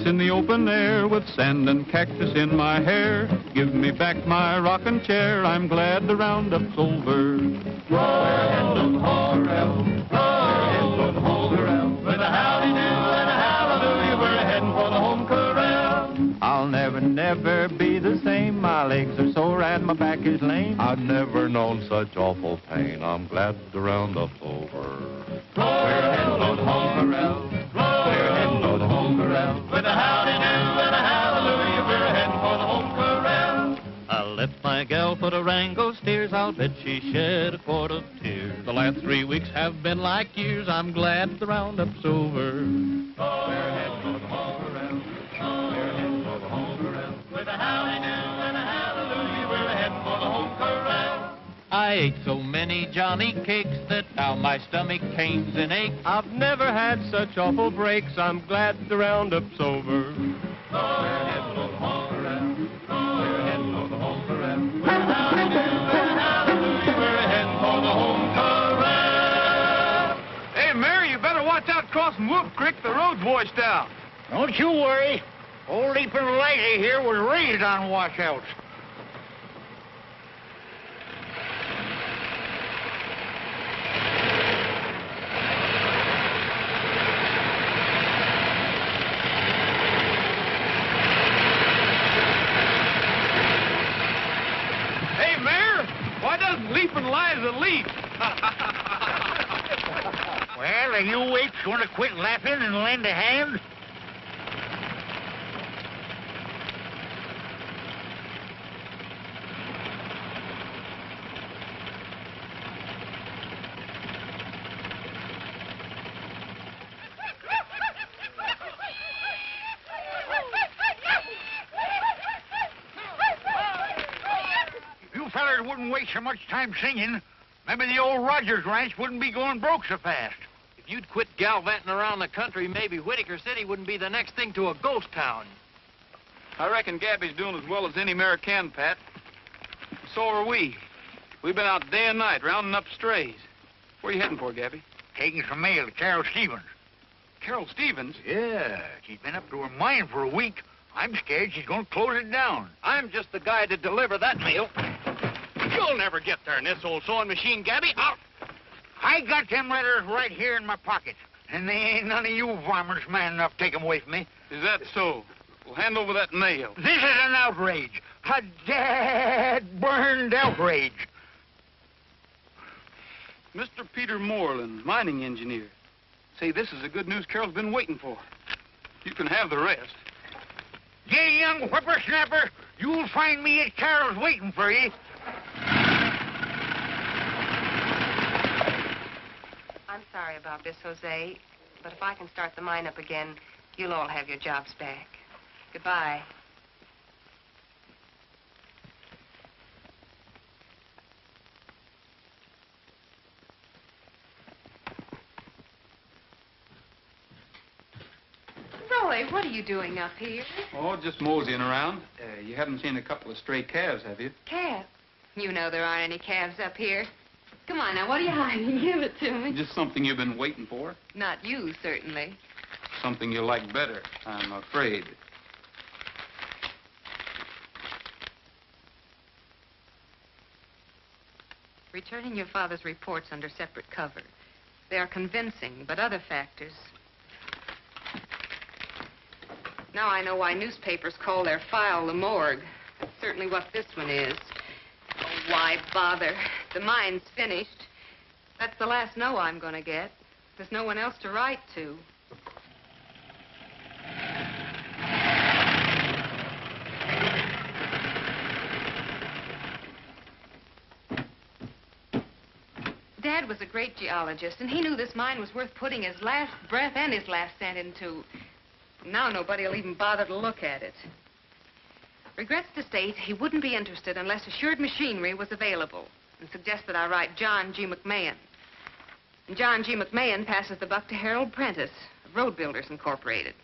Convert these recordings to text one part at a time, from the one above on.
in the open air with sand and cactus in my hair. Give me back my rocking chair, I'm glad the roundup's over. We're heading to the corral, we're heading to the home corral. With a howdy-do and a hallelujah, we're heading for the home corral. I'll never, never be the same. My legs are sore and my back is lame. I've never known such awful pain. I'm glad the roundup's over. We're heading to the home corral. We're heading to the home corral. With a howdy-do and a hallelujah, we're heading for the home corral. I left my gal for the Wrangle steers. I'll bet she shed a quart of tears. The last 3 weeks have been like years. I'm glad the roundup's over. We're heading to the home corral. We're heading to the home corral. With a howdy-do and a hallelujah, we're heading for the home corral. I ate so many Johnny cakes that now my stomach pains and aches. I've never had such awful breaks. I'm glad the roundup's over. We're heading to the home corral. We're heading to the home corral. With a howdy-do and a hallelujah, we're heading for the home corral. Hey, Mary, you better watch out crossing Whoop Creek. The road's washed out. Don't you worry. Old Leapin' Lighty here was raised on washouts. Leaping Liza leap. Well, are you apes going to quit laughing and lend a hand? Wouldn't waste so much time singing, maybe the old Rogers Ranch wouldn't be going broke so fast. If you'd quit gallivanting around the country, maybe Whitaker City wouldn't be the next thing to a ghost town. I reckon Gabby's doing as well as any mare can, Pat. So are we. We've been out day and night rounding up strays. Where are you heading for, Gabby? Taking some mail to Carol Stevens. Carol Stevens? Yeah, she's been up to her mine for a week. I'm scared she's going to close it down. I'm just the guy to deliver that mail. You'll never get there in this old sewing machine, Gabby. I got them letters right here in my pocket, and they ain't none of you varmints man enough to take them away from me. Is that so? Well, hand over that mail. This is an outrage. A dad-burned outrage. Mr. Peter Moreland, mining engineer. Say, this is the good news Carol's been waiting for. You can have the rest. Yeah, young whippersnapper, you'll find me at Carol's waiting for you. I'm sorry about this, Jose, but if I can start the mine up again, you'll all have your jobs back. Goodbye. Roy, what are you doing up here? Oh, just moseying around. You haven't seen a couple of stray calves, have you? Calves? You know there aren't any calves up here. Come on now, what are you hiding? Give it to me. Just something you've been waiting for. Not you, certainly. Something you like better, I'm afraid. Returning your father's reports under separate cover. They are convincing, but other factors. Now I know why newspapers call their file the morgue. That's certainly what this one is. Oh, why bother? The mine's finished. That's the last no I'm going to get. There's no one else to write to. Dad was a great geologist, and he knew this mine was worth putting his last breath and his last cent into. Now nobody will even bother to look at it. Regrets to state he wouldn't be interested unless assured machinery was available, and suggests that I write John G. McMahon. And John G. McMahon passes the buck to Harold Prentice of Road Builders Incorporated.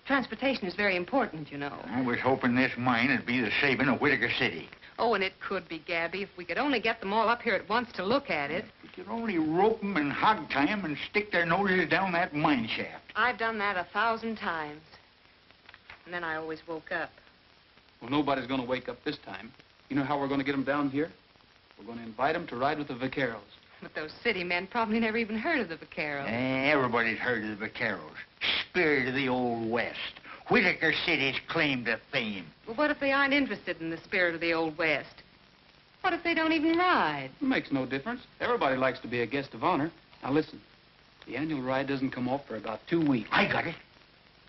Transportation is very important, you know. I was hoping this mine would be the saving of Whitaker City. Oh, and it could be, Gabby, if we could only get them all up here at once to look at it. We could only rope them and hog tie them and stick their noses down that mine shaft. I've done that 1,000 times. And then I always woke up. Well, nobody's going to wake up this time. You know how we're going to get them down here? We're going to invite them to ride with the vaqueros. But those city men probably never even heard of the vaqueros. Everybody's heard of the vaqueros. Spirit of the Old West. Whitaker City's claim to fame. Well, what if they aren't interested in the spirit of the Old West? What if they don't even ride? It makes no difference. Everybody likes to be a guest of honor. Now, listen. The annual ride doesn't come off for about 2 weeks. I got it.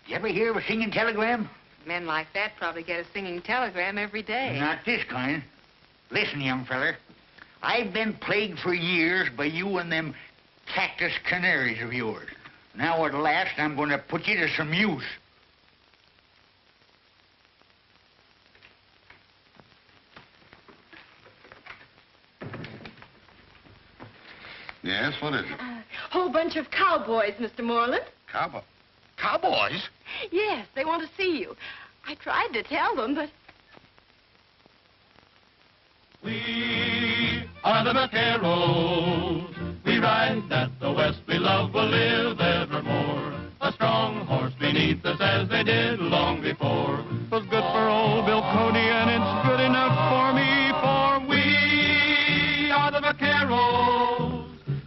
You ever hear of a singing telegram? Men like that probably get a singing telegram every day. Not this kind. Listen, young feller. I've been plagued for years by you and them cactus canaries of yours. Now, at last, I'm going to put you to some use. Yes, what is it? Whole bunch of cowboys, Mr. Moreland. Cowboys? Yes, they want to see you. I tried to tell them, but... We are the vaqueros. We ride that the West we love will live evermore. A strong horse beneath us as they did long before. Was good for old Bill Cody, and it's good enough for me, for We are the vaqueros.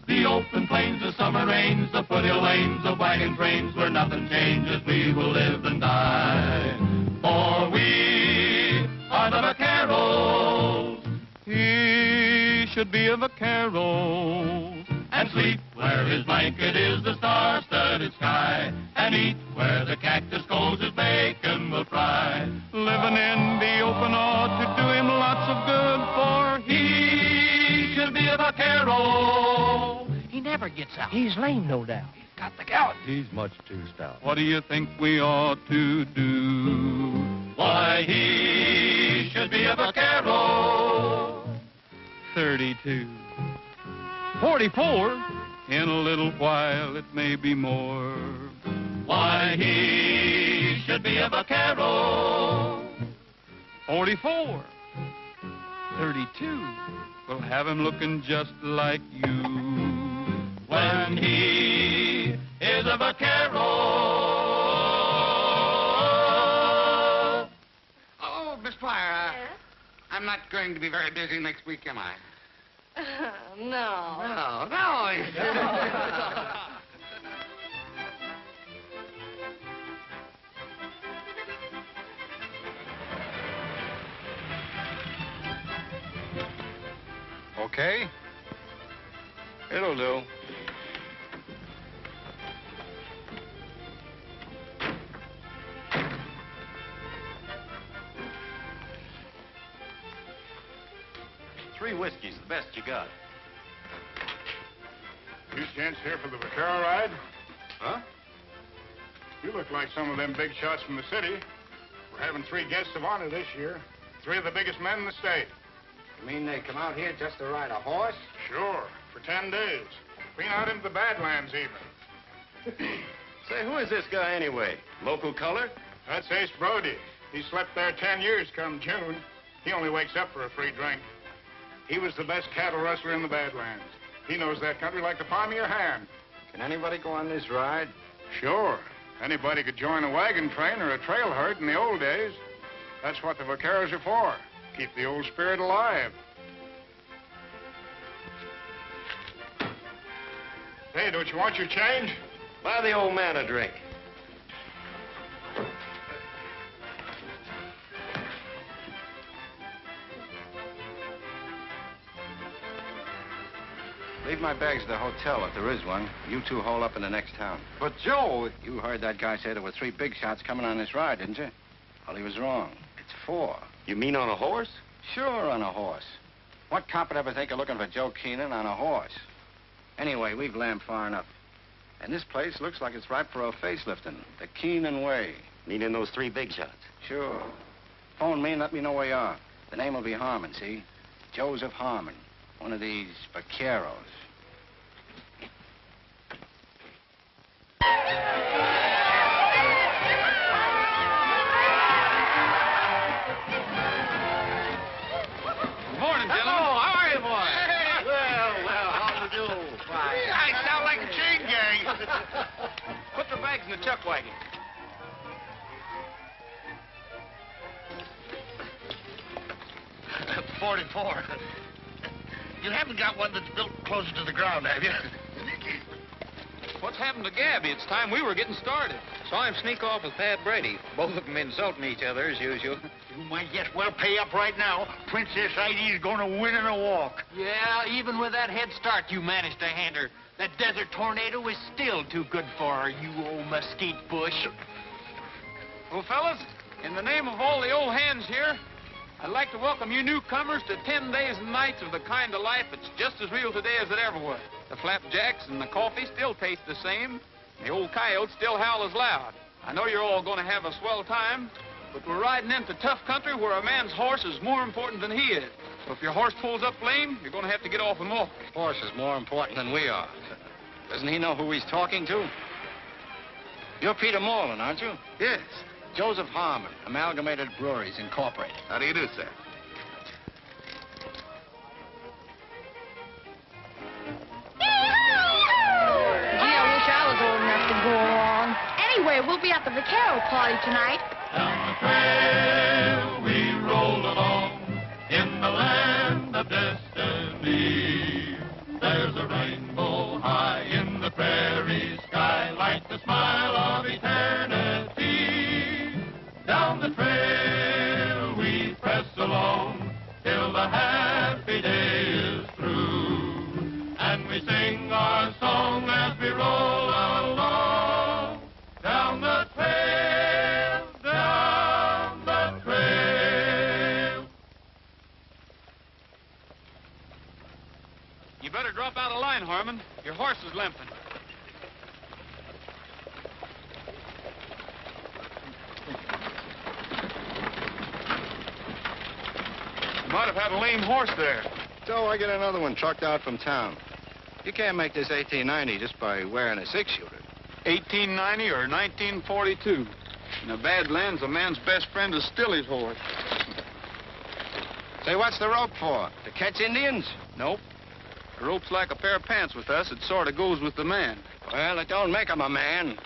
The open plains, the summer rains, the foothill lanes, the wagon trains, where nothing changes, we will live and die. For we are the vaqueros. he should be a vaquero. And sleep where his blanket is the star-studded sky, and eat where the cactus coals his bacon will fry. Living in the open ought to do him lots of good, for He should be a vaquero. He never gets out. He's lame, no doubt. He's got the gout. he's much too stout. What do you think we ought to do? Why, he should be a vaquero. 32. 44. In a little while it may be more. Why, he should be a vaquero. 44. 32. We'll have him looking just like you. When he is a vaquero. Oh, Miss Pryor, Yes? I'm not going to be very busy next week, am I? No. No. Okay. It'll do. Three whiskeys, the best you got. You gents here for the vaquero ride? Huh? You look like some of them big shots from the city. We're having 3 guests of honor this year. 3 of the biggest men in the state. You mean they come out here just to ride a horse? Sure, for 10 days. Been out into the Badlands even. Say, who is this guy anyway? Local color? That's Ace Brody. He slept there 10 years come June. He only wakes up for a free drink. He was the best cattle rustler in the Badlands. He knows that country like the palm of your hand. Can anybody go on this ride? Sure. Anybody could join a wagon train or a trail herd in the old days. That's what the vaqueros are for. Keep the old spirit alive. Hey, don't you want your change? Buy the old man a drink. Leave my bags at the hotel if there is one. You two hole up in the next town. But, Joe... You heard that guy say there were 3 big shots coming on this ride, didn't you? Well, he was wrong. It's 4. You mean on a horse? Sure, on a horse. What cop would ever think of looking for Joe Keenan on a horse? Anyway, we've lammed far enough. And this place looks like it's ripe for a facelifting. The Keenan way. Meaning those 3 big shots? Sure. Phone me and let me know where you are. The name will be Harmon, see? Joseph Harmon. One of these vaqueros. Good morning, gentlemen. Hello, how are you, boy? Hey. Well, how do you do? Fine. I sound like a chain gang. Put the bags in the chuck wagon. 44. You haven't got one that's built closer to the ground, have you? What's happened to Gabby? It's time we were getting started. Saw him sneak off with Pat Brady. Both of them insulting each other as usual. You might just well pay up right now. Princess Heidi's going to win in a walk. Yeah, even with that head start you managed to hand her, that desert tornado is still too good for her, you old mesquite bush. Well, fellas, in the name of all the old hands here, I'd like to welcome you newcomers to 10 days and nights of the kind of life that's just as real today as it ever was. The flapjacks and the coffee still taste the same. The old coyotes still howl as loud. I know you're all going to have a swell time, but we're riding into tough country where a man's horse is more important than he is. So if your horse pulls up lame, you're going to have to get off and walk. Horse is more important than we are. Doesn't he know who he's talking to? You're Peter Morland, aren't you? Yes. Joseph Harmon, Amalgamated Breweries, Incorporated. How do you do, sir? Gee, I wish I was old enough to go along. Anyway, we'll be at the vaquero party tonight. Down the trail we roll along in the land of destiny. There's a rainbow high in the prairie sky like the smile of eternity. Down the trail we press along till the happy day is through. And we sing our song as we roll along. Down the trail, down the trail. You better drop out of line, Harmon. Your horse is limping. You might have had a lame horse there. So I get another one trucked out from town. You can't make this 1890 just by wearing a six-shooter. 1890 or 1942. In the Badlands, a man's best friend is still his horse. Say, what's the rope for? To catch Indians? Nope. The rope's like a pair of pants with us. It sort of goes with the man. Well, it don't make him a man.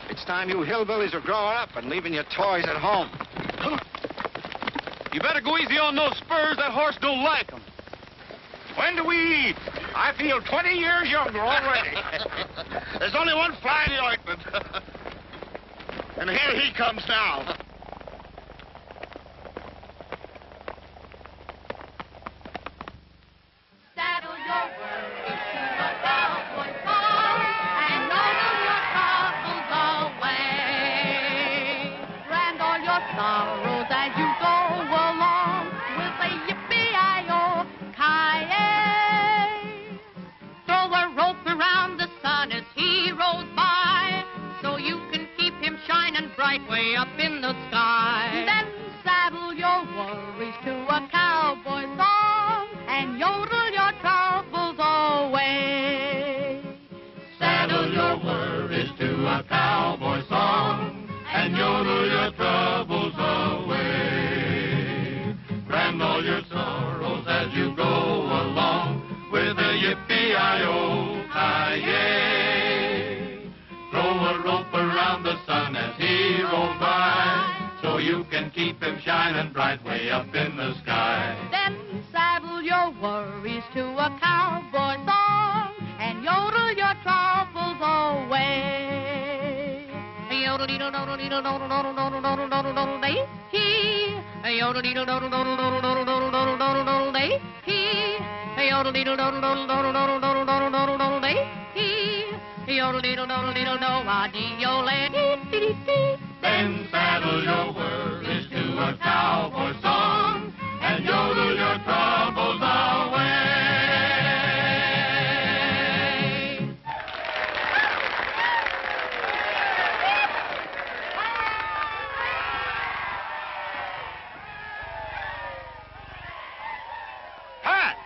It's time you hillbillies are growing up and leaving your toys at home. You better go easy on those spurs. That horse don't like them. When do we eat? I feel 20 years younger already. There's only one fly in the ointment. And here he comes now. Saddle your worries to the cowboy farm and know your troubles away. Brand all your sorrows as you go along with a yippee-i-o-ki-yay. Throw a rope around the sun as he rolls by so you can keep him shining bright way up in the sky. Then saddle your worries to a cowboy song and yodel your troubles away. Saddle your worries to a cowboy song and yodel your troubles away. Brand all your sorrows as you go along with a yippee-i-o-ki-yay. Throw a rope around the sun as he rolls by so you can keep him shining bright way up in the sky. Then saddle your worries to a cowboy song and yodel your troubles away. Yodel-dee-doo-doo-doo-doo-doo-doo-doo-doo-doo-doo-doo-doo-dee-hee. Yodel-dee-doo-doo-doo-doo-doo-doo-doo-doo-doo-doo-doo-doo-doo-dee-hee. Yodel-dee-doo-doo-doo-doo-doo-doo-doo-doo-doo-doo-dee-hee. Yodel-dee-doo-doo-doo-doo-doo-doo-doo-doo-dee. Then saddle your worries to a cowboy song and yodel your troubles away. Pat!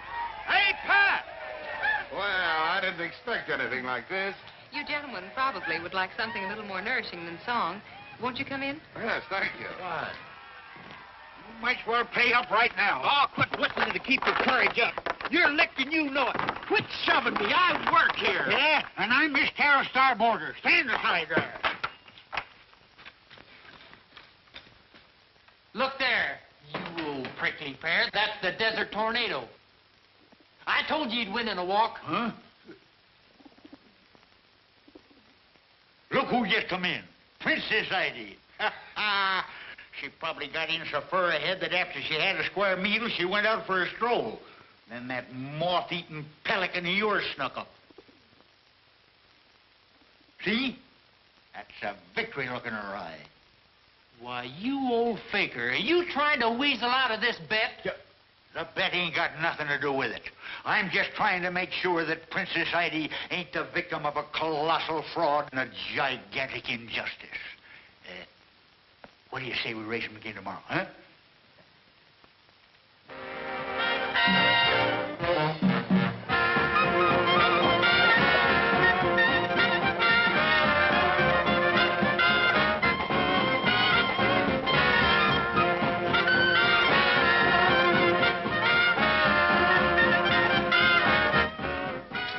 Hey, Pat! Well, I didn't expect anything like this. You gentlemen probably would like something a little more nourishing than song. Won't you come in? Yes, thank you. You might as well pay up right now. Oh, quit whistling to keep your courage up. You're licked and you know it. Quit shoving me. I work here. Yeah, and I'm Miss Carol Starboarder. Stand aside there. Look there, you old prick. prickly pear. That's the desert tornado. I told you you'd win in a walk. Huh? Look who just come in. Princess Heidi. She probably got in so far ahead that after she had a square meal, she went out for a stroll. Then that moth-eaten pelican of yours snuck up. See? That's a victory look in her eye. Why, you old faker, are you trying to weasel out of this bet? The bet ain't got nothing to do with it. I'm just trying to make sure that Princess Heidi ain't the victim of a colossal fraud and a gigantic injustice. What do you say we race them again tomorrow, huh?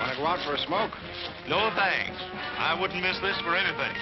Want to go out for a smoke? No, thanks. I wouldn't miss this for anything.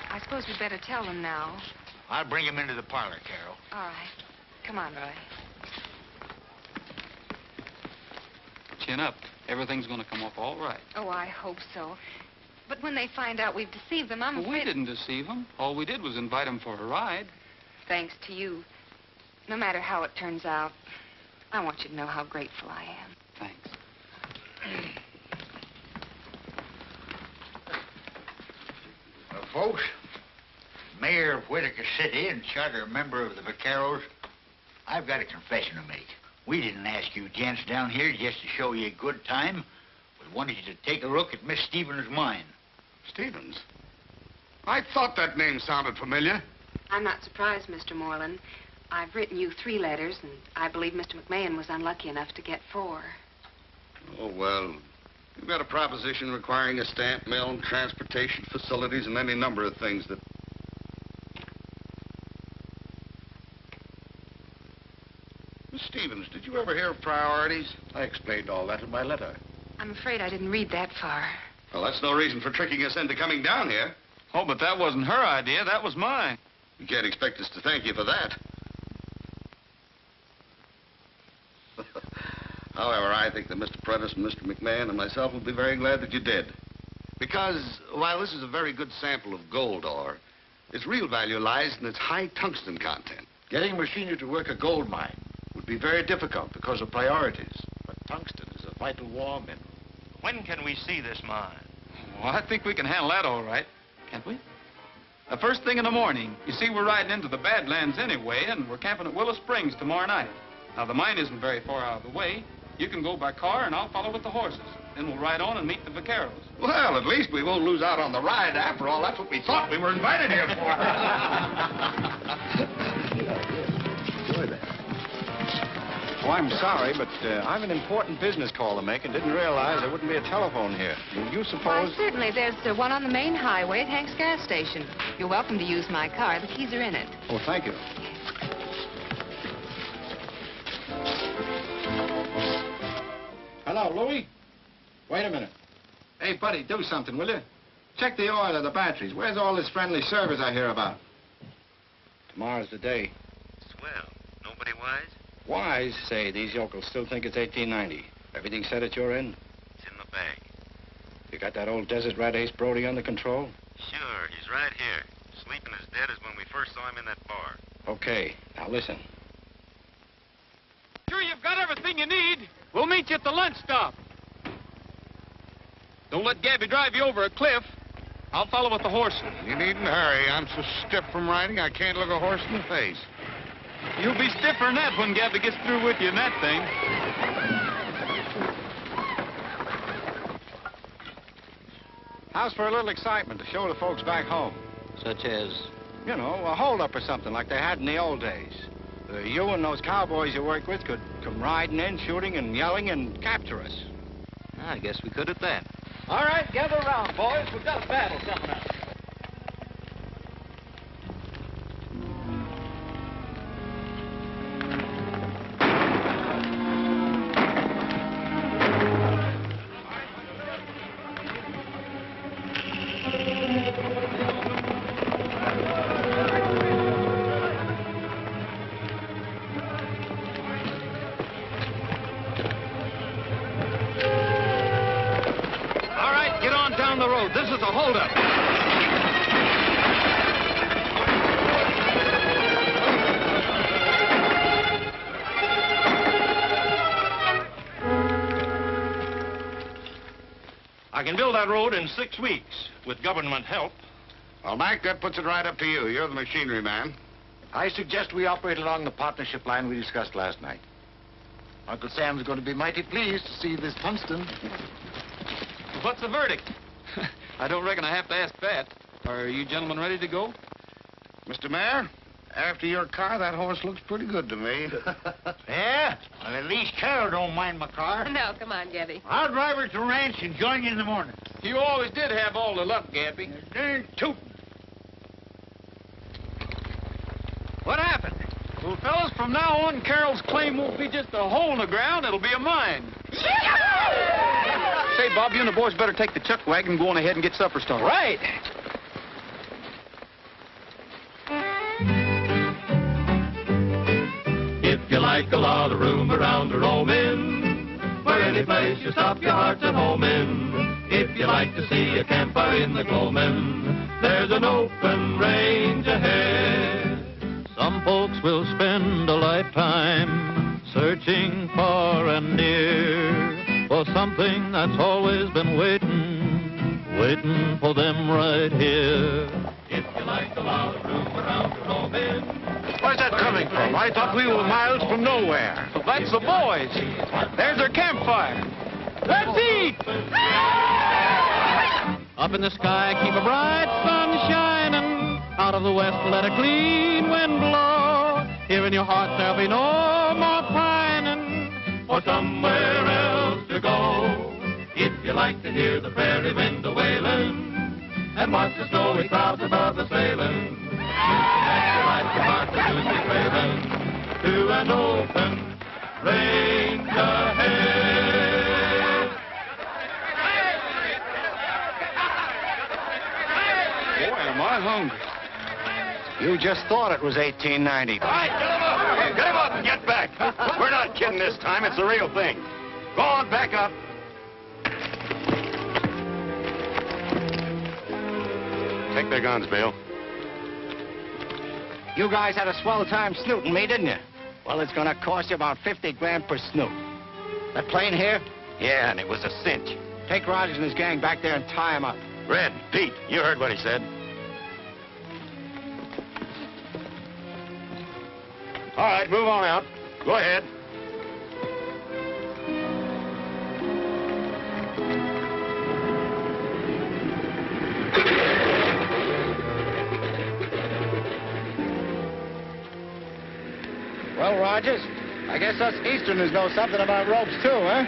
I suppose we'd better tell them now. I'll bring him into the parlor, Carol. All right. Come on, Roy. Chin up. Everything's going to come off all right. Oh, I hope so. But when they find out we've deceived them, I'm Well, we didn't deceive them. All we did was invite them for a ride. Thanks to you. No matter how it turns out, I want you to know how grateful I am. Thanks. Well, folks, Mayor of Whitaker City and charter member of the Vaqueros, I've got a confession to make. We didn't ask you gents down here just to show you a good time. We wanted you to take a look at Miss Stevens' mine. Stevens? I thought that name sounded familiar. I'm not surprised, Mr. Moreland. I've written you 3 letters, and I believe Mr. McMahon was unlucky enough to get 4. Oh, well, you've got a proposition requiring a stamp mill, transportation facilities, and any number of things that... Miss Stevens, did you ever hear of priorities? I explained all that in my letter. I'm afraid I didn't read that far. Well, that's no reason for tricking us into coming down here. Oh, but that wasn't her idea. That was mine. You can't expect us to thank you for that. However, I think that Mr. Prentice and Mr. McMahon and myself will be very glad that you did. Because, while this is a very good sample of gold ore, its real value lies in its high tungsten content. Getting machinery to work a gold mine would be very difficult because of priorities. But tungsten is a vital war mineral. When can we see this mine? Well, I think we can handle that all right, can't we? The first thing in the morning. You see, we're riding into the Badlands anyway, and we're camping at Willow Springs tomorrow night. Now, the mine isn't very far out of the way. You can go by car, and I'll follow with the horses. Then we'll ride on and meet the Vaqueros. Well, at least we won't lose out on the ride. After all, that's what we thought we were invited here for. Enjoy that. Oh, I'm sorry, but I've an important business call to make and didn't realize there wouldn't be a telephone here. You Why, suppose... certainly. There's one on the main highway at Hank's gas station. You're welcome to use my car. The keys are in it. Oh, thank you. Hello, Louie. Wait a minute. Hey, buddy, do something, will you? Check the oil of the batteries. Where's all this friendly service I hear about? Tomorrow's the day. Swell. Nobody wise? Wise, say, these yokels still think it's 1890. Everything set at your end? It's in the bag. You got that old desert rat Ace Brody under control? Sure, he's right here. Sleeping as dead as when we first saw him in that bar. Okay, now listen. Sure you've got everything you need. We'll meet you at the lunch stop. Don't let Gabby drive you over a cliff. I'll follow with the horses. You needn't hurry. I'm so stiff from riding, I can't look a horse in the face. You'll be stiffer than that when Gabby gets through with you in that thing. How's for a little excitement to show the folks back home? Such as? You know, a holdup or something like they had in the old days. You and those cowboys you work with could come riding in, shooting and yelling and capture us. I guess we could at that. All right, gather around, boys. We've got a battle coming up. This is a holdup. I can build that road in 6 weeks with government help. Well, Mac, that puts it right up to you. You're the machinery man. I suggest we operate along the partnership line we discussed last night. Uncle Sam's going to be mighty pleased to see this tungsten. What's the verdict? I don't reckon I have to ask that. Are you gentlemen ready to go? Mr. Mayor, after your car, that horse looks pretty good to me. Yeah? Well, at least Carol don't mind my car. No, come on, Gabby. I'll drive her to the ranch and join you in the morning. You always did have all the luck, Gabby. Darn tootin'. What happened? Well, fellas, from now on, Carol's claim won't be just a hole in the ground. It'll be a mine. Say, Bob, you and the boys better take the chuck wagon and go on ahead and get supper started. Right. If you like a lot of room around to roam in, where any place you stop your heart's at home in. If you like to see a campfire in the gloaming, there's an open range ahead. Some folks will spend a lifetime searching far and near for something that's always been waiting for them right here. If you like a lot of room around to roam in. Where's that coming from? I thought we were miles from nowhere. Well, that's the boys. There's their campfire. Let's eat! Up in the sky, keep a bright sun shining. Out of the west, let a clean wind blow. Here in your heart, there'll be no more pining for somewhere else to go. If you like to hear the prairie wind a-wailing and watch the snowy clouds above the sailing, and you like your heart to soon be trailing to an open range ahead. Boy, am I hungry. You just thought it was 1890. All right, get him up! Get him up and get back! We're not kidding this time. It's the real thing. Go on, back up. Take their guns, Bill. You guys had a swell time snooting me, didn't you? Well, it's gonna cost you about 50 grand per snoot. That plane here? Yeah, and it was a cinch. Take Rogers and his gang back there and tie him up. Red, Pete, you heard what he said. All right, move on out. Go ahead. Well, Rogers, I guess us Easterners know something about ropes, too, huh?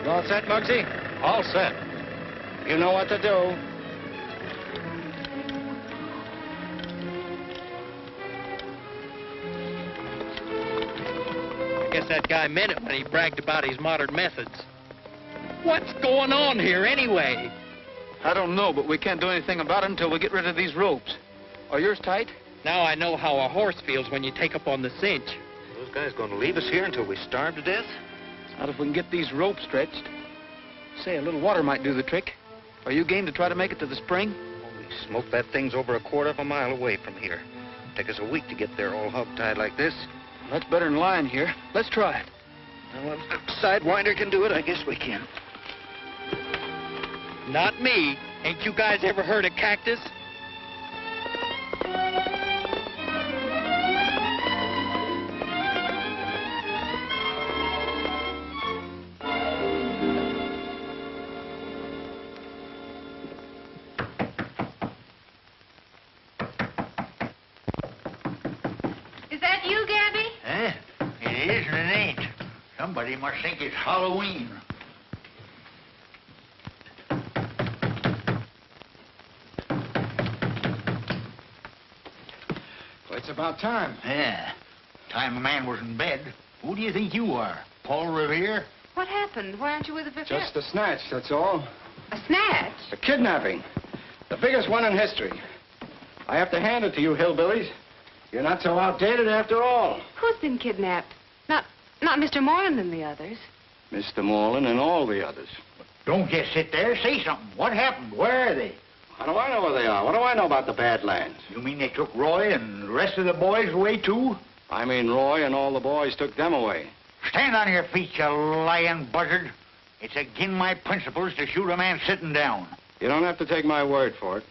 You all set, Muggsy? All set. You know what to do. I guess that guy meant it when he bragged about his modern methods. What's going on here, anyway? I don't know, but we can't do anything about it until we get rid of these ropes. Are yours tight? Now I know how a horse feels when you take up on the cinch. Those guys going to leave us here until we starve to death? Not if we can get these ropes stretched. Say, a little water might do the trick. Are you game to try to make it to the spring? Holy smoke, that thing's over a quarter of a mile away from here. Take us a week to get there all hog-tied like this. That's better than lying here. Let's try it. Well, if the Sidewinder can do it, I guess we can. Not me. Ain't you guys ever heard of cactus? Is that you, Gabby? Eh? It is and it ain't. Somebody must think it's Halloween. Well, it's about time. Yeah. Time a man was in bed. Who do you think you are? Paul Revere? What happened? Why aren't you with the fifth? Just a snatch, that's all. A snatch? A kidnapping. The biggest one in history. I have to hand it to you, hillbillies. You're not so outdated after all. Who's been kidnapped? Not Mr. Moreland and the others. Mr. Moreland and all the others. Don't just sit there. Say something. What happened? Where are they? How do I know where they are? What do I know about the Badlands? You mean they took Roy and the rest of the boys away, too? I mean Roy and all the boys took them away. Stand on your feet, you lying buzzard. It's again my principles to shoot a man sitting down. You don't have to take my word for it.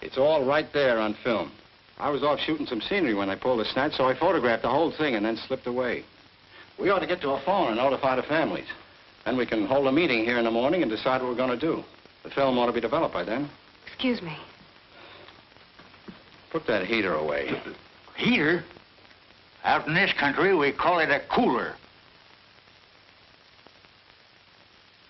It's all right there on film. I was off shooting some scenery when they pulled the snatch, so I photographed the whole thing and then slipped away. We ought to get to a phone and notify the families. Then we can hold a meeting here in the morning and decide what we're going to do. The film ought to be developed by then. Excuse me. Put that heater away. Heater? Out in this country, we call it a cooler.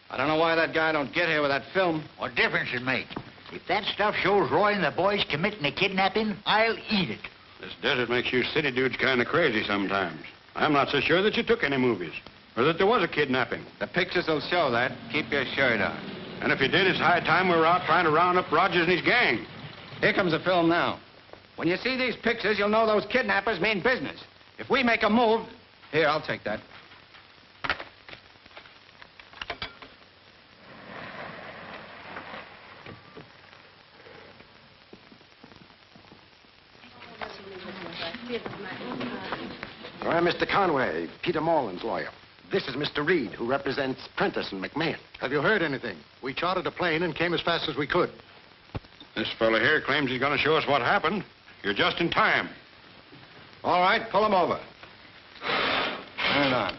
I don't know why that guy don't get here with that film. What difference it make? If that stuff shows Roy and the boys committing a kidnapping, I'll eat it. This desert makes you city dudes kind of crazy sometimes. I'm not so sure that you took any movies, or that there was a kidnapping. The pictures will show that. Keep your shirt on. And if you did, it's high time we were out trying to round up Rogers and his gang. Here comes the film now. When you see these pictures, you'll know those kidnappers mean business. If we make a move... Here, I'll take that. I'm Mr. Conway, Peter Moreland's lawyer. This is Mr. Reed, who represents Prentice and McMahon. Have you heard anything? We chartered a plane and came as fast as we could. This fella here claims he's going to show us what happened. You're just in time. All right, pull him over. Turn it on.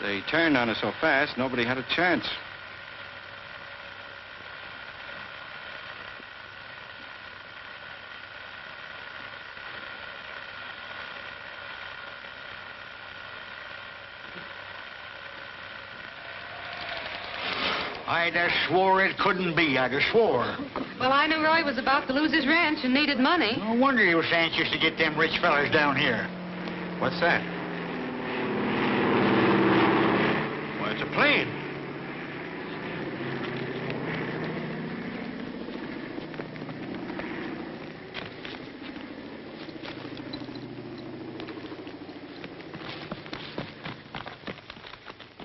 They turned on us so fast, nobody had a chance. I'd have swore it couldn't be. I'd have swore. Well, I knew Roy was about to lose his ranch and needed money. No wonder he was anxious to get them rich fellas down here. What's that? Why, it's a plane.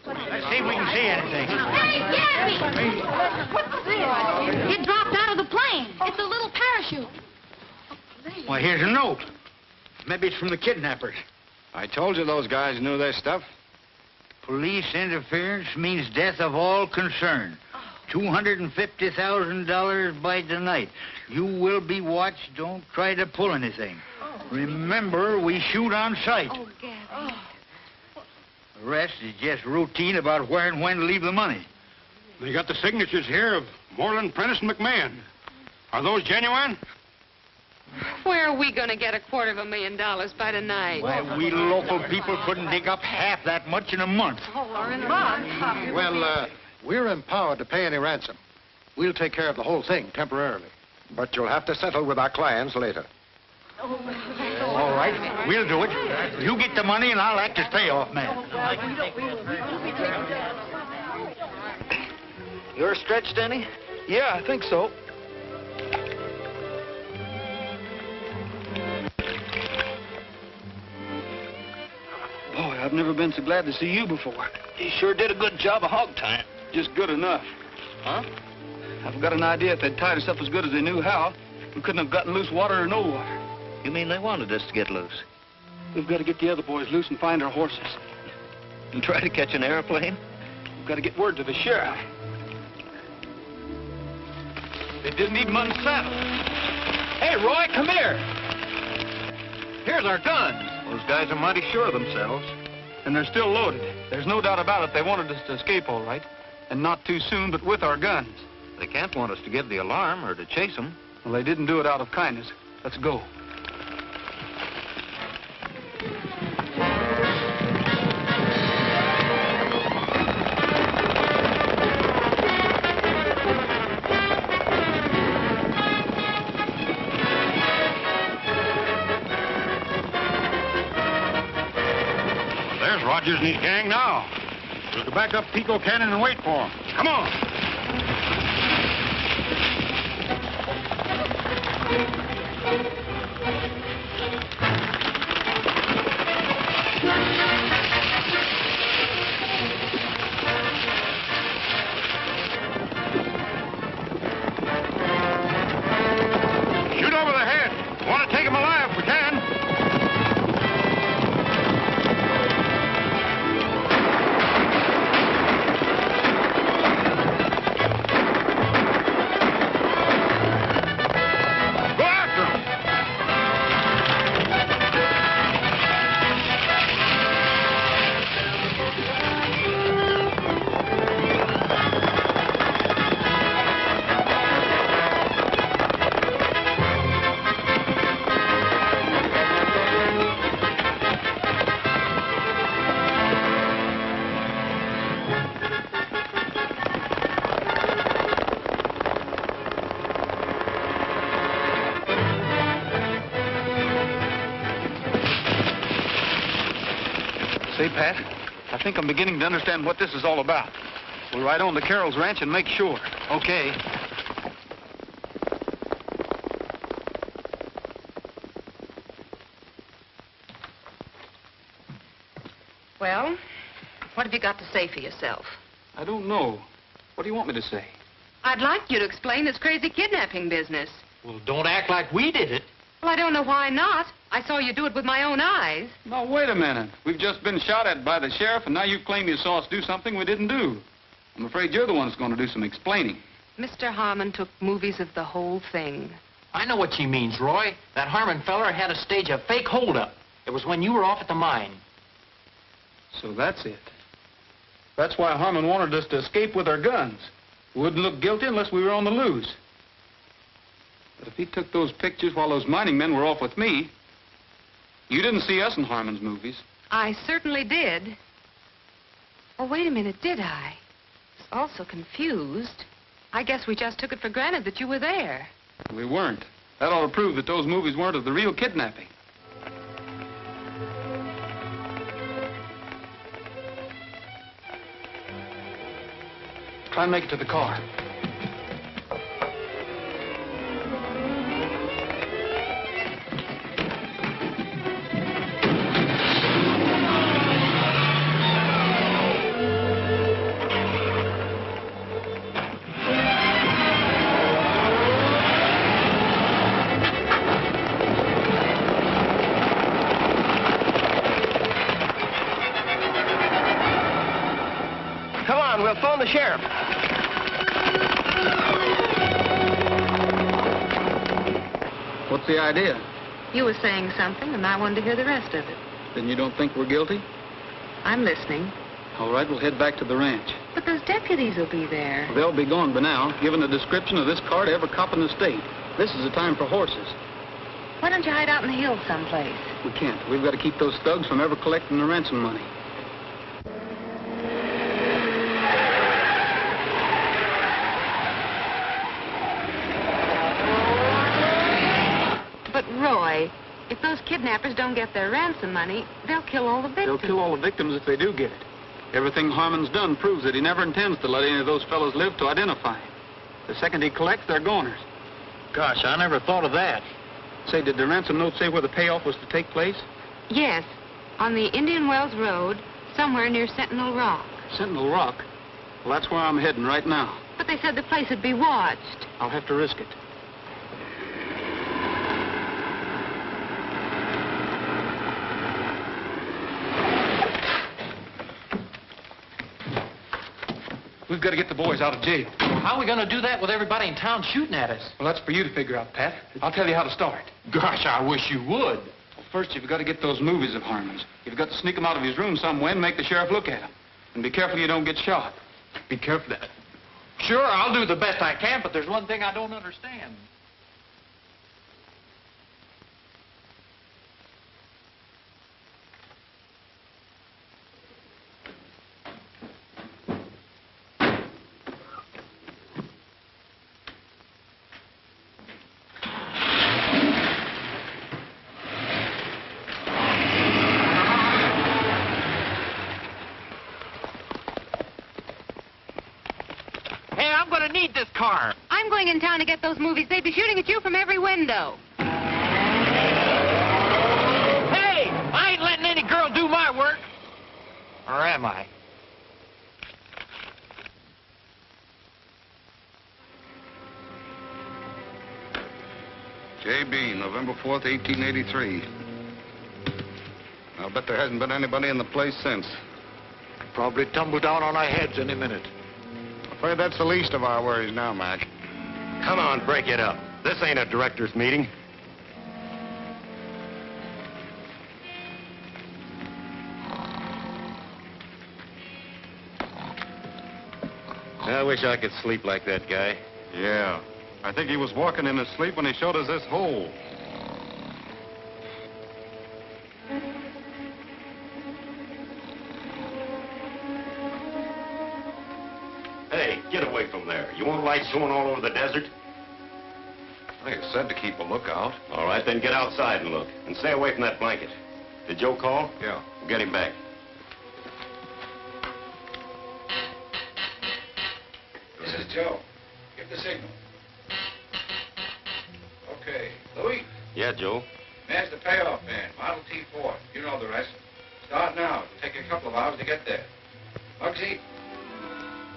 Let's see if we can see anything. Hey, Gabby! What's this? It dropped out of the plane. It's a little parachute. Well, here's a note. Maybe it's from the kidnappers. I told you those guys knew their stuff. Police interference means death of all concerned. $250,000 by tonight. You will be watched. Don't try to pull anything. Remember, we shoot on sight. Oh, Gabby. The rest is just routine about where and when to leave the money. They got the signatures here of Moreland, Prentice, and McMahon. Are those genuine? Where are we going to get $250,000 by tonight? Why, we local people couldn't dig up half that much in a month. Or in a month. Well, we're empowered to pay any ransom. We'll take care of the whole thing temporarily. But you'll have to settle with our clients later. All right, we'll do it. You get the money and I'll act as payoff man. You're stretched, Denny? Yeah, I think so. Boy, I've never been so glad to see you before. You sure did a good job of hog tying. Just good enough. Huh? I've got an idea if they'd tied us up as good as they knew how, we couldn't have gotten loose water or no water. You mean they wanted us to get loose? We've got to get the other boys loose and find our horses. And try to catch an airplane? We've got to get word to the sheriff. They didn't even unsaddle. Hey, Roy, come here. Here's our guns. Those guys are mighty sure of themselves. And they're still loaded. There's no doubt about it. They wanted us to escape, all right. And not too soon, but with our guns. They can't want us to give the alarm or to chase them. Well, they didn't do it out of kindness. Let's go. There's Rogers and his gang now. We'll go back up Pico Canyon and wait for them. Come on. Shoot over the head. Want to take him alive if we can. Say, Pat, I think I'm beginning to understand what this is all about. We'll ride on to Carroll's ranch and make sure. Okay. Well, what have you got to say for yourself? I don't know. What do you want me to say? I'd like you to explain this crazy kidnapping business. Well, don't act like we did it. Well, I don't know why not. I saw you do it with my own eyes. Now, wait a minute. We've just been shot at by the sheriff, and now you claim you saw us do something we didn't do. I'm afraid you're the one that's going to do some explaining. Mr. Harmon took movies of the whole thing. I know what she means, Roy. That Harmon feller had to stage a fake holdup. It was when you were off at the mine. So that's it. That's why Harmon wanted us to escape with our guns. We wouldn't look guilty unless we were on the loose. But if he took those pictures while those mining men were off with me, you didn't see us in Harmon's movies. I certainly did. Oh, wait a minute, did I? I was also confused. I guess we just took it for granted that you were there. We weren't. That ought to prove that those movies weren't of the real kidnapping. Try and make it to the car. Come on, we'll phone the sheriff. What's the idea? You were saying something, and I wanted to hear the rest of it. Then you don't think we're guilty? I'm listening. All right, we'll head back to the ranch. But those deputies will be there. They'll be gone by now, giving a description of this car to every cop in the state. This is a time for horses. Why don't you hide out in the hills someplace? We can't. We've got to keep those thugs from ever collecting the ransom money. But, Roy, if those kidnappers don't get their ransom money, they'll kill all the victims. They'll kill all the victims if they do get it. Everything Harmon's done proves that he never intends to let any of those fellows live to identify him. The second he collects, they're goners. Gosh, I never thought of that. Say, did the ransom note say where the payoff was to take place? Yes, on the Indian Wells Road, somewhere near Sentinel Rock. Sentinel Rock? Well, that's where I'm heading right now. But they said the place would be watched. I'll have to risk it. We've got to get the boys out of jail. Well, how are we going to do that with everybody in town shooting at us? Well, that's for you to figure out, Pat. I'll tell you how to start. Gosh, I wish you would. Well, first, you've got to get those movies of Harmon's. You've got to sneak them out of his room some way and make the sheriff look at them. And be careful you don't get shot. Be careful. Sure, I'll do the best I can, but there's one thing I don't understand. Need this car. I'm going in town to get those movies. They'd be shooting at you from every window. Hey, I ain't letting any girl do my work. Or am I? J.B., November 4th, 1883. I'll bet there hasn't been anybody in the place since. Probably tumble down on our heads any minute. Afraid that's the least of our worries now, Mac. Come on, break it up. This ain't a director's meeting. I wish I could sleep like that guy. Yeah. I think he was walking in his sleep when he showed us this hole. Hey, get away from there. You want lights showing all over the desert? I think it said to keep a lookout. All right, then get outside and look. And stay away from that blanket. Did Joe call? Yeah. Get him back. This is Joe. Give the signal. Okay. Louis? Yeah, Joe. There's the payoff van, Model T4. You know the rest. Start now. It'll take you a couple of hours to get there. Muggsy?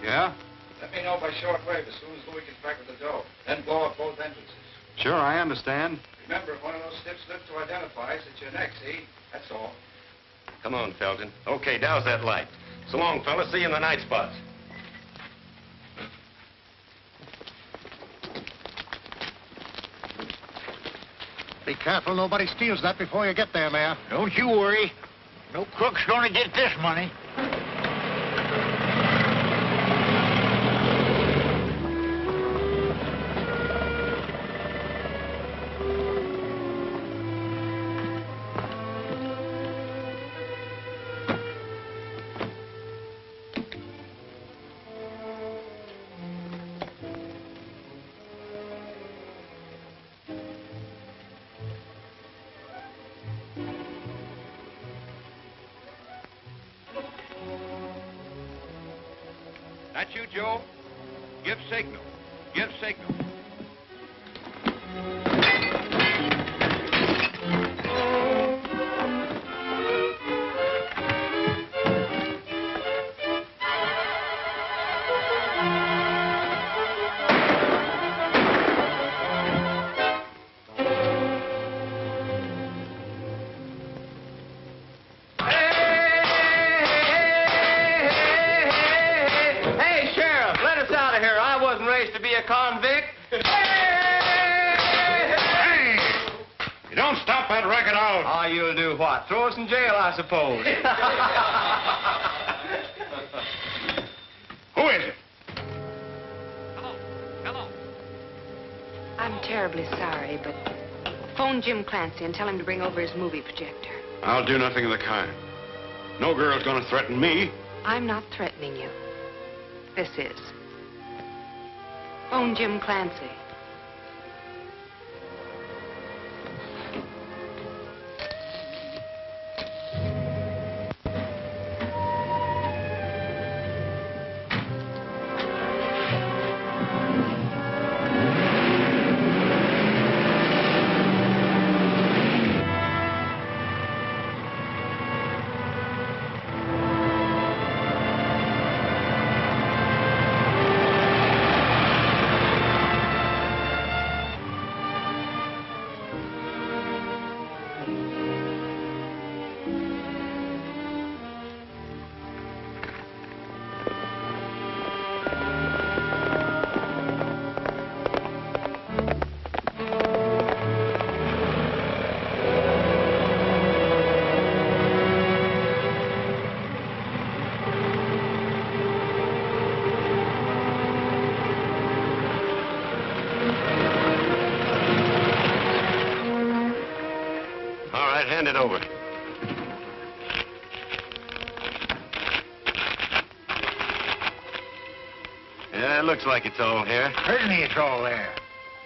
Yeah? Let me know by shortwave as soon as Louis gets back with the dough. Then blow up both entrances. Sure, I understand. Remember, if one of those stiffs lives to identify us, it's your neck, see? That's all. Come on, Felton. Okay, douse that light. So long, fellas. See you in the night spots. Be careful nobody steals that before you get there, Mayor. Don't you worry. No crook's gonna get this money. That you, Joe? Give signal. Give signal. Convict. Hey! You don't stop that racket out. Oh, you'll do what? Throw us in jail, I suppose. Who is it? Hello. Hello. I'm terribly sorry, but phone Jim Clancy and tell him to bring over his movie projector. I'll do nothing of the kind. No girl's gonna threaten me. I'm not threatening you. This is. Phone Jim Clancy. All right, hand it over. Yeah, it looks like it's all here. Certainly it's all there.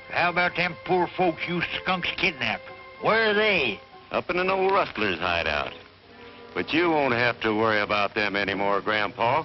How about them poor folks you skunks kidnapped? Where are they? Up in an old rustler's hideout. But you won't have to worry about them anymore, Grandpa.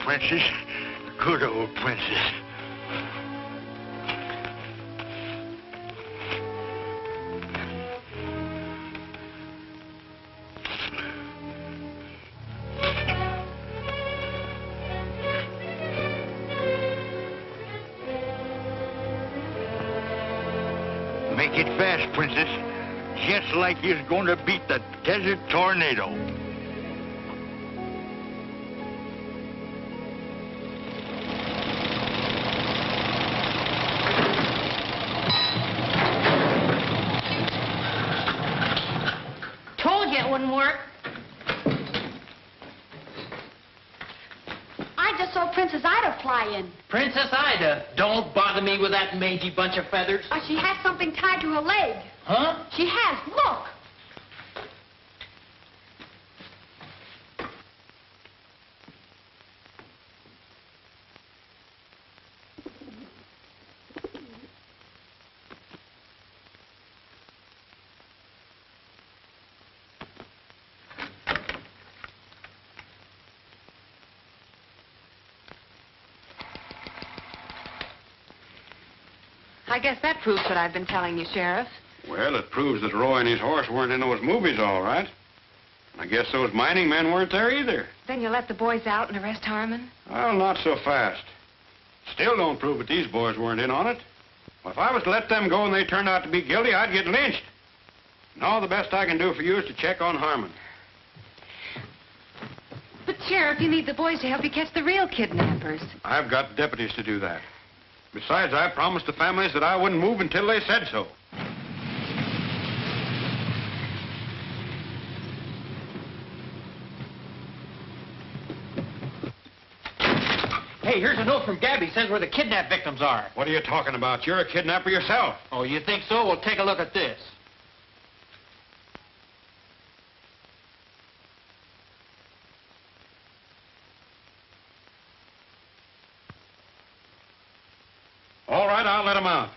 Princess. Good old princess. Make it fast, princess. Just like you're going to beat the desert tornado. Wouldn't work. I just saw Princess Ida fly in. Princess Ida? Don't bother me with that mangy bunch of feathers. She has something tied to her leg. Huh? She has. Look. I guess that proves what I've been telling you, Sheriff. Well, it proves that Roy and his horse weren't in those movies, all right. I guess those mining men weren't there either. Then you let the boys out and arrest Harmon? Well, not so fast. Still don't prove that these boys weren't in on it. Well, if I was to let them go and they turned out to be guilty, I'd get lynched. Now the best I can do for you is to check on Harmon. But, Sheriff, you need the boys to help you catch the real kidnappers. I've got deputies to do that. Besides, I promised the families that I wouldn't move until they said so. Hey, here's a note from Gabby. Says where the kidnap victims are. What are you talking about? You're a kidnapper yourself. Oh, you think so? Well, take a look at this. All right, I'll let them out.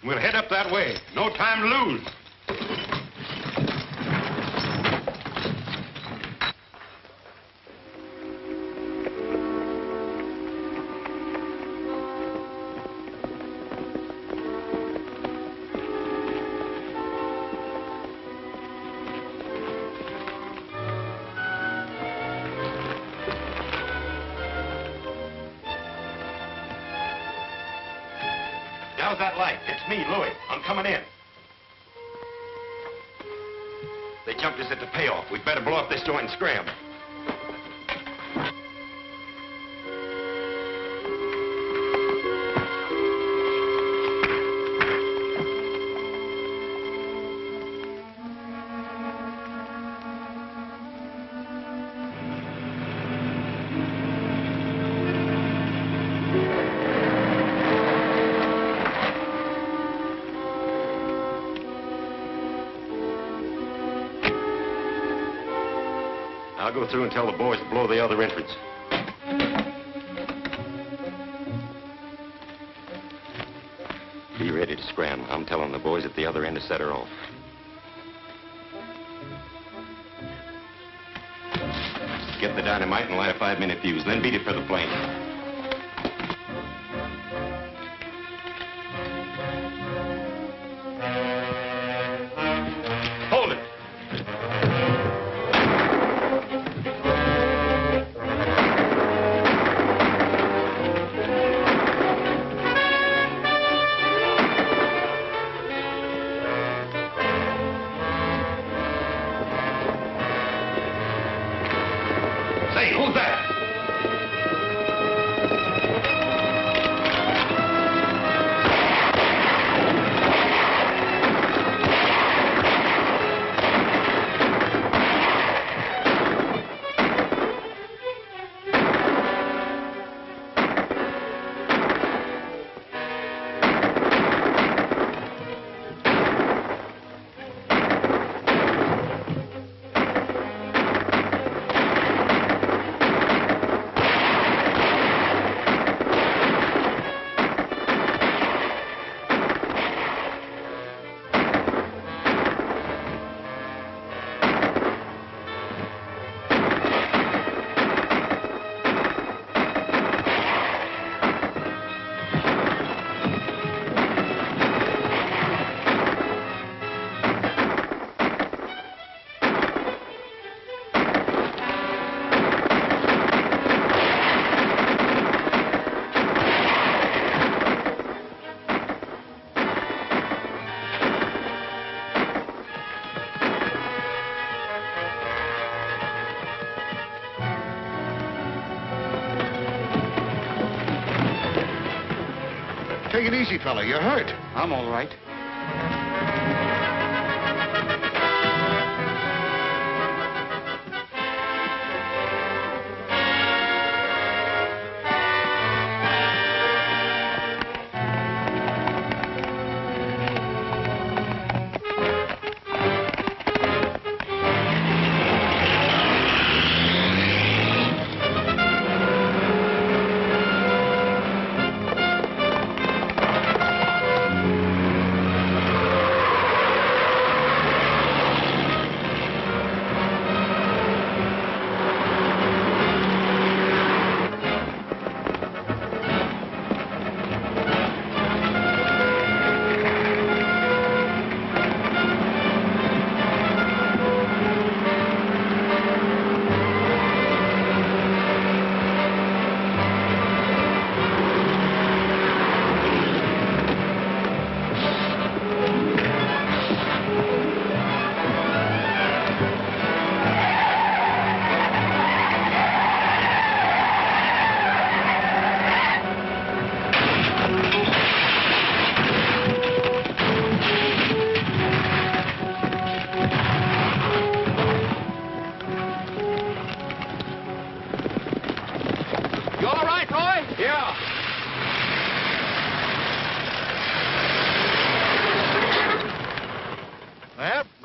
We'll head up that way. No time to lose. How's that light? It's me, Louis. I'm coming in. They jumped us at the payoff. We'd better blow up this joint and scram. I'll go through and tell the boys to blow the other entrance. Be ready to scram. I'm telling the boys at the other end to set her off. Get the dynamite and light a 5-minute fuse, then beat it for the plane. Hold it. Say, who's that? Take it easy, fella. You're hurt. I'm all right.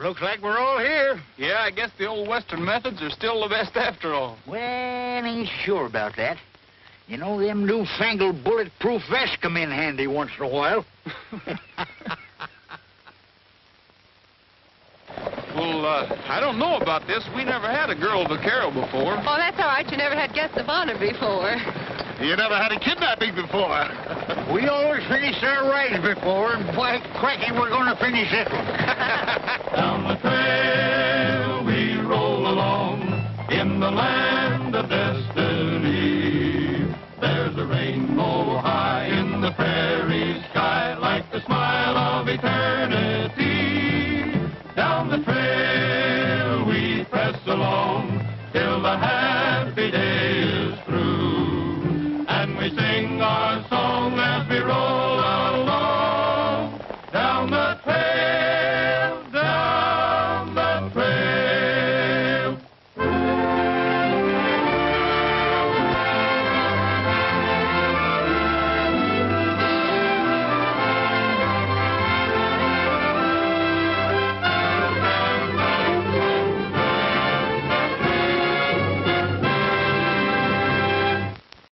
Looks like we're all here. Yeah, I guess the old Western methods are still the best after all. Well, ain't sure about that. You know, them newfangled bulletproof vests come in handy once in a while. Well, I don't know about this. We never had a girl vaquero before. Oh, that's all right. You never had guests of honor before. You never had a kidnapping before. We always finished our rides before, and by cracky, we're going to finish this one. Down the trail we roll along in the land of destiny. There's a rainbow high in the prairie sky, like the smile of eternity. Down the trail we press along till the happy day is through, and we sing our song as we roll